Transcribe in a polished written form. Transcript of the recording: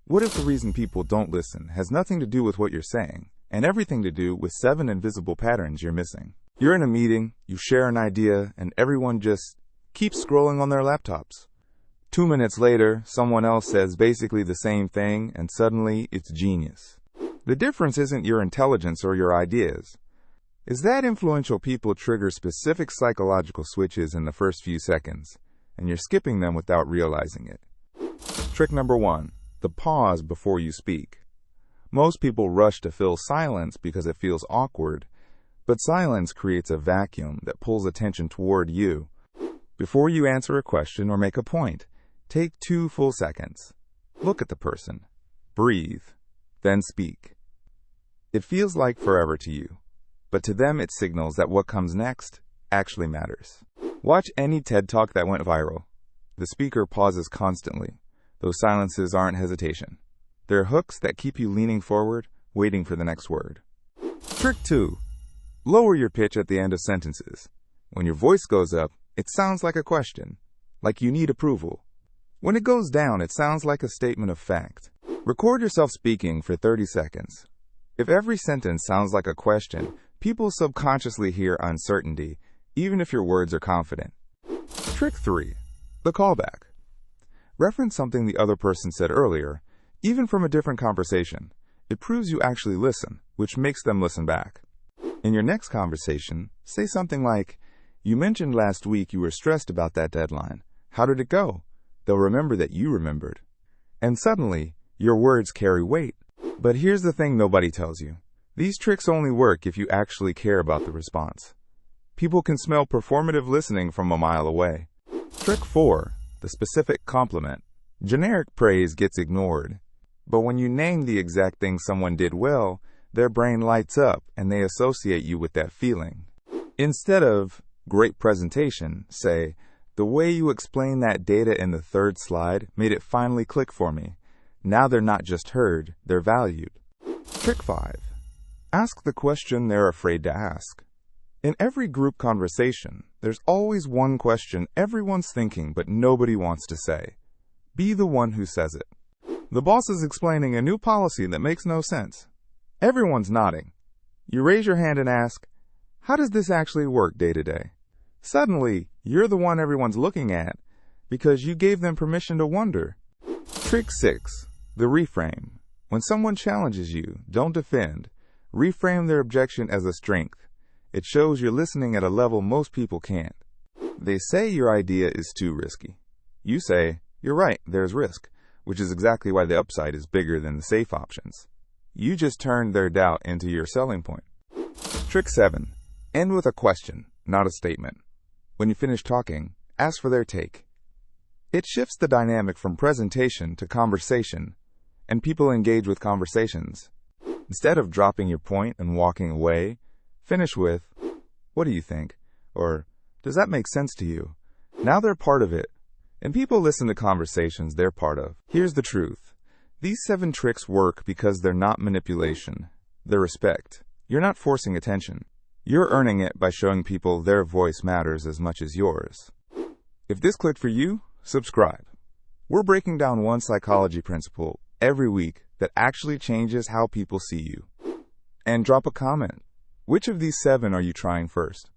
What if the reason people don't listen has nothing to do with what you're saying, and everything to do with 7 invisible patterns you're missing? You're in a meeting, you share an idea, and everyone just keeps scrolling on their laptops. 2 minutes later, someone else says basically the same thing, and suddenly it's genius. The difference isn't your intelligence or your ideas. Is that influential people trigger specific psychological switches in the first few seconds, and you're skipping them without realizing it. Trick number 1. The pause before you speak. Most people rush to fill silence because it feels awkward, but silence creates a vacuum that pulls attention toward you. Before you answer a question or make a point, take 2 full seconds. Look at the person. Breathe. Then speak. It feels like forever to you, but to them it signals that what comes next actually matters. Watch any TED Talk that went viral. The speaker pauses constantly. Those silences aren't hesitation. They're hooks that keep you leaning forward, waiting for the next word. Trick 2. Lower your pitch at the end of sentences. When your voice goes up, it sounds like a question, like you need approval. When it goes down, it sounds like a statement of fact. Record yourself speaking for 30 seconds. If every sentence sounds like a question, people subconsciously hear uncertainty, even if your words are confident. Trick 3. The callback. Reference something the other person said earlier, even from a different conversation. It proves you actually listen, which makes them listen back. In your next conversation, say something like, "You mentioned last week you were stressed about that deadline. How did it go?" They'll remember that you remembered. And suddenly, your words carry weight. But here's the thing nobody tells you. These tricks only work if you actually care about the response. People can smell performative listening from a mile away. Trick 4. The specific compliment. Generic praise gets ignored. But when you name the exact thing someone did well, their brain lights up and they associate you with that feeling. Instead of, "Great presentation," say, "The way you explained that data in the 3rd slide made it finally click for me." Now they're not just heard, they're valued. Trick 5. Ask the question they're afraid to ask. In every group conversation, there's always one question everyone's thinking but nobody wants to say. Be the one who says it. The boss is explaining a new policy that makes no sense. Everyone's nodding. You raise your hand and ask, "How does this actually work day to day?" Suddenly, you're the one everyone's looking at because you gave them permission to wonder. Trick 6. The reframe. When someone challenges you, don't defend. Reframe their objection as a strength. It shows you're listening at a level most people can't. They say your idea is too risky. You say, "You're right, there's risk," which is exactly why the upside is bigger than the safe options. You just turned their doubt into your selling point. Trick 7. End with a question, not a statement. When you finish talking, ask for their take. It shifts the dynamic from presentation to conversation, and people engage with conversations. Instead of dropping your point and walking away, finish with, "What do you think?" or "Does that make sense to you?" Now they're part of it. And people listen to conversations they're part of. Here's the truth. These 7 tricks work because they're not manipulation. They're respect. You're not forcing attention. You're earning it by showing people their voice matters as much as yours. If this clicked for you, subscribe. We're breaking down one psychology principle every week that actually changes how people see you. And drop a comment. Which of these 7 are you trying first?